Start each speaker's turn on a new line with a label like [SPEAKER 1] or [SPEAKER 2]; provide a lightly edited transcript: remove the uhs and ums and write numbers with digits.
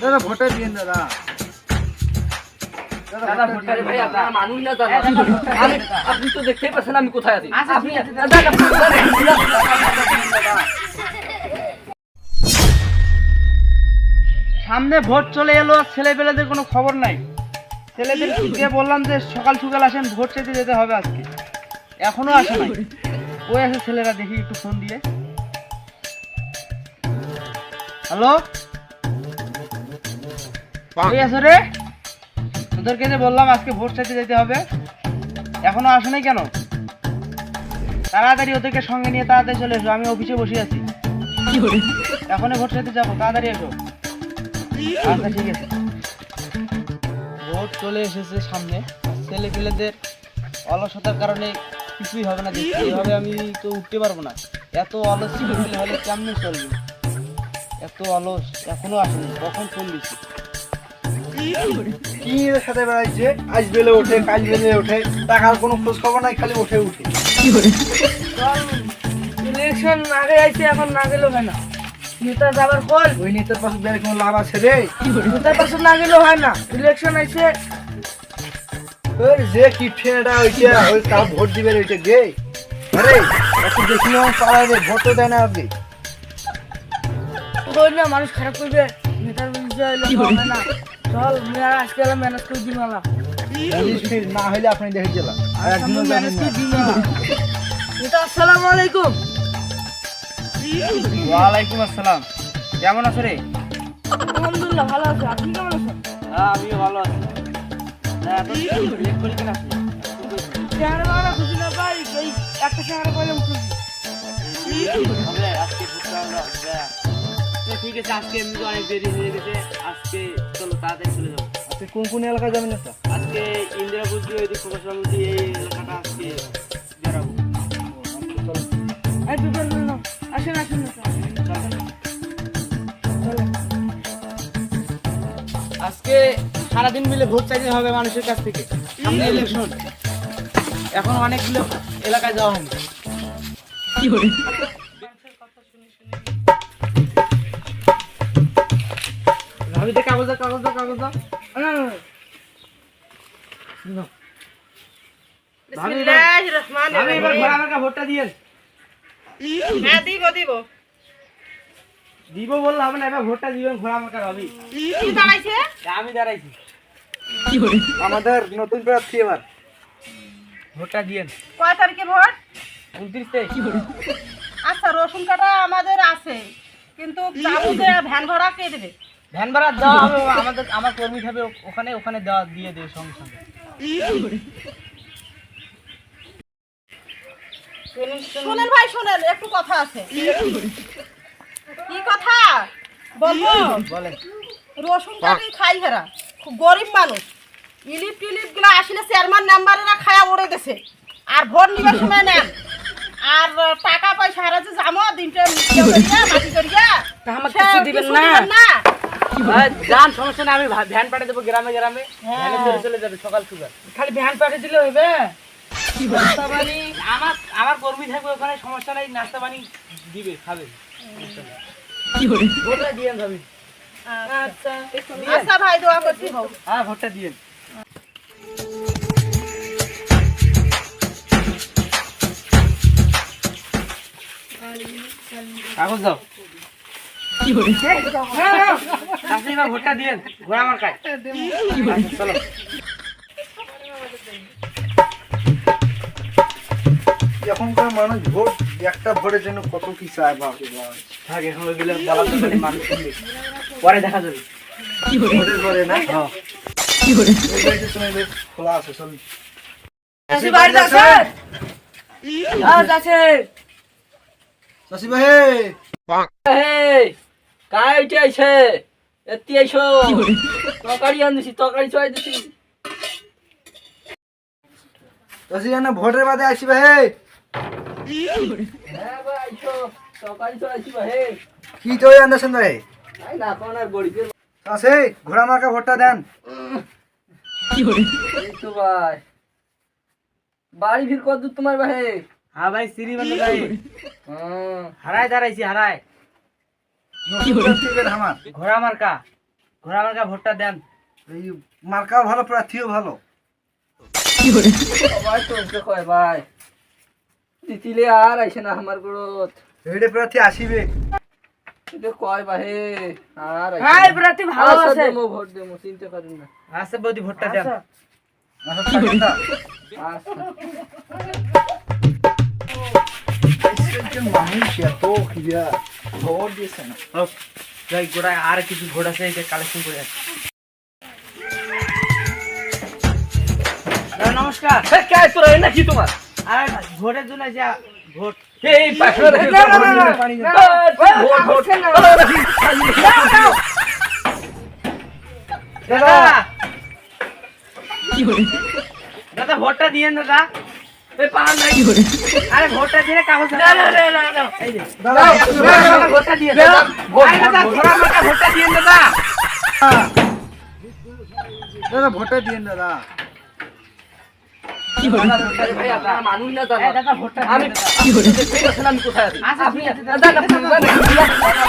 [SPEAKER 1] দাদা ভোটে দিন দাদা।
[SPEAKER 2] আপনি তো দেখতেই পাচ্ছেন আমি কোথায় আছি।
[SPEAKER 3] সামনে ভোট চলে এলো, ছেলেপেলেদের কোনো খবর নাই। ছেলেদেরকে বললাম যে সকাল সকাল আসেন, ভোট চাইতে যেতে হবে আজকে, এখনো আসে নাই। ওই আছে ছেলেরা, দেখি একটু ফোন দিয়ে। হ্যালো, ওই আছো রে? তোদেরকে যে বললাম আজকে ভোট চাইতে যেতে হবে, এখনো আসো নাই কেন? তাড়াতাড়ি ওদেরকে সঙ্গে নিয়ে তাড়াতাড়ি চলে এসো, আমি অফিসে বসে আছি। এখনই ভোট চাইতে যাবো, তাড়াতাড়ি এসো। আচ্ছা ঠিক আছে। ভোট চলে এসেছে সামনে, ছেলেপেলেদের অলসতার কারণে কিছুই হবে না। দেখছি এইভাবে আমি তো উঠতে পারবো না। এত অলস ছেলেপেলে হলে কেমনে চলবে? এত অলস, এখনো আসেনি, কখন ফোন দিচ্ছি।
[SPEAKER 1] কি এর সাথে বেড়াইছে? আজ বেলে ওঠে, কাল বেলে ওঠে, টাকার কোনো খোঁজ খবর নাই, খালি ওঠে উঠে।
[SPEAKER 3] ইলেকশন আগে আইছে, এখন না গেলেও হয় না। নেতা যাবার কল,
[SPEAKER 1] ওই নেতার পাশে বেড়ে কোনো লাভ আছে রে?
[SPEAKER 3] নেতার পাশে না গেলেও হয় না। ইলেকশন আইছে,
[SPEAKER 1] ওই যে কিপটেটা ওইটা, ওই তা ভোট দিবে ওইটা গে। আরে একটু দেখি না পাড়ায় রে, ভোটও দেয় না আপনি।
[SPEAKER 3] ওই না মানুষ খারাপ করবে, নেতার বিরুদ্ধে হয় না। চল মেয়েরা আজকে ম্যানেজ করে দিই মেলা।
[SPEAKER 1] না হইলে আপনি দেখে গেলাম আর একদিনও যাবেন না।
[SPEAKER 3] নেতা আসসালামু আলাইকুম। ওয়ালাইকুম আসসালাম। কেমন আছো রে? আলহামদুলিল্লাহ ভালো আছি, আপনি কেমন আছেন? হ্যাঁ আমিও ভালো আছি। হ্যাঁ তো লেট করে কেন আসলে? চেহারা বাংলা খুশি না ভাই, এই একটা চেহারা পাইলাম খুশি। হবে আজকে ঘুরতে আমরা। ঠিক আছে, আজকে এমনি অনেক দেরি হয়ে গেছে, আজকে চলো তাড়াতাড়ি চলে যাবো।
[SPEAKER 1] আপনি কোন কোন এলাকায় যাবেন না?
[SPEAKER 3] আজকে ইন্দিরাপুর দিয়ে ওই প্রকাশ বাবুজি এই এলাকাটা আজকে বেড়াবো। আসেন আসেন, আজকে সারাদিন মিলে ভোট চাইতে হবে মানুষের কাছ থেকে। সামনে ইলেকশন, এখন অনেকগুলো এলাকায় যাওয়া হয়নি। কি করে ভাবিতে কাগজ দাও, কাগজ দাও, কাগজ দাও। ভোটটা দিয়ে দিব বললে হবে না, এবার ভোটটা দিবেন ঘোড়া মার্কা ভাবি। আমি দাঁড়াইছি।
[SPEAKER 1] আমাদের নতুন প্রার্থী এবার
[SPEAKER 3] ভোটটা দিয়েন।
[SPEAKER 4] কয় তারিখে ভোট?
[SPEAKER 3] 29 তারিখ।
[SPEAKER 4] আচ্ছা, রসুন কাটা আমাদের আছে, কিন্তু যাবো যে ভ্যান ভাড়া কে দেবে?
[SPEAKER 3] ভ্যান ভাড়া দেওয়া হবে, আমার কর্মী থাকবে ওখানে, ওখানে দেওয়া দিয়ে দেবে সঙ্গে সঙ্গে।
[SPEAKER 4] শোনেন ভাই শোনেন, একটু কথা আছে। কি কথা বলবো?
[SPEAKER 3] বলেন।
[SPEAKER 4] রসুন কাটি খাই হেরা, খুব গরিব মানুষ। ইলিপ টিলিপ গুলো আসলে চেয়ারম্যান মেম্বারেরা খায়া উড়ে গেছে, আর ভোট নিবার সময় নেন। আর টাকা পয়সা হারা যে জামো দিনটা মাটি করিয়া
[SPEAKER 3] কিছু দিবেন না। যান, সমস্যা নেই, আমি ভ্যান পাঠিয়ে দেবো গ্রামে গ্রামে। ভ্যানে চলে চলে যাবে সকাল সকাল। খালি ভ্যান পাঠিয়ে দিলে হইবে? নাস্তা পানি আমার কর্মী থাকবে ওখানে, সমস্যা নাই, নাস্তা পানি দিবে, খাবে। ভোটটা দিয়েন ভাবি।
[SPEAKER 4] আচ্ছা আচ্ছা ভাই, দোয়া করছি হোক।
[SPEAKER 3] হ্যাঁ ভোটটা দিয়েন। কাগজ দাও। আপনি এবার ভোটটা দিয়েন ঘোড়া মার্কায়। চলো।
[SPEAKER 1] এখনকার মানুষ ভোট, একটা ভোটের জন্য কত কি চায় বাবা।
[SPEAKER 3] থাক, এখন ওইগুলো বলা তো জানি, মানুষ শুনবে, পরে দেখা যাবে।
[SPEAKER 1] ভোটের পরে না?
[SPEAKER 3] হ্যাঁ।
[SPEAKER 1] খোলা আছে, চল।
[SPEAKER 3] চাষি ভাই কাই আইছে, এতি আইছো, তরকারি আনছি, তরকারি চড়াই দিছি।
[SPEAKER 1] চাষি জানা ভোটের বাদে আসি ভাই।
[SPEAKER 3] হ্যাঁ ভাই আইছো, তরকারি চড়াইছি ভাই।
[SPEAKER 1] কি চলে আনছেন ভাই?
[SPEAKER 3] এই না কোন আর বড়ি
[SPEAKER 1] চাষি ঘোড়া মার্কা ভোটটা দেন।
[SPEAKER 3] এই তো ভাই, বাড়ি ভিড় কত দূর তোমার ভাই? হ্যাঁ ভাই, শ্রীবন্ধ ভাই। হারায় দাঁড়াইছি, হারায়।
[SPEAKER 1] নতুন প্রার্থী এবার আমার
[SPEAKER 3] ঘোড়া মার্কা ভোটটা দেন।
[SPEAKER 1] এই মার্কাও ভালো, প্রার্থীও ভালো।
[SPEAKER 2] ভাই তোকে কয় ভাই দিতিলে আর আইছে না আমার গরত
[SPEAKER 1] এইটা প্রার্থী আসিবে।
[SPEAKER 2] তোকে কয় ভাই আর
[SPEAKER 3] হাই প্রার্থী ভালো আছে।
[SPEAKER 2] দেমো ভোট দেমো, চিন্তা করেন না।
[SPEAKER 3] আচ্ছা বৌদি ভোটটা দেন।
[SPEAKER 1] আচ্ছা থাকেন না।
[SPEAKER 2] আচ্ছা
[SPEAKER 1] একজন মানুষ এত খিয়া ভোট দিয়েছে না।
[SPEAKER 3] হোক, যাই গোড়ায় আর কিছু ভোট আছে এটা কালেকশন করে আসি। দাদা, নমস্কার।
[SPEAKER 2] এ কে তোরা এ নাকি তোমার
[SPEAKER 3] আর ভোটের জন্য যা ভোট
[SPEAKER 2] এই পাশে রেখে
[SPEAKER 3] না, না, না, না,
[SPEAKER 2] ভোট ভোট
[SPEAKER 3] দাদা দাদা ভোটটা দিয়েন দাদা।
[SPEAKER 2] এই পান নাই
[SPEAKER 3] আরে ভোটটা দিয়ে কাগজ
[SPEAKER 2] না না না না
[SPEAKER 3] এই যে
[SPEAKER 1] দাদা
[SPEAKER 3] দাদা, ভোটটা দিয়ে দাদা। আরে দাদা, ঘোড়া মার্কা ভোটটা দিয়েন দাদা।
[SPEAKER 1] দাদা ভোটটা দিন দাদা।
[SPEAKER 2] আরে ভাই আপনারা মানুষ না
[SPEAKER 3] এই
[SPEAKER 2] জানো
[SPEAKER 3] দাদা ভোটটা
[SPEAKER 2] আমি
[SPEAKER 3] দিয়েন দাদা।
[SPEAKER 2] দেখতেই পাচ্ছেন আমি কোথায় আছি
[SPEAKER 3] আচ্ছা,
[SPEAKER 2] আপনি
[SPEAKER 3] ঠিক আছে, দাদা।
[SPEAKER 2] দাদা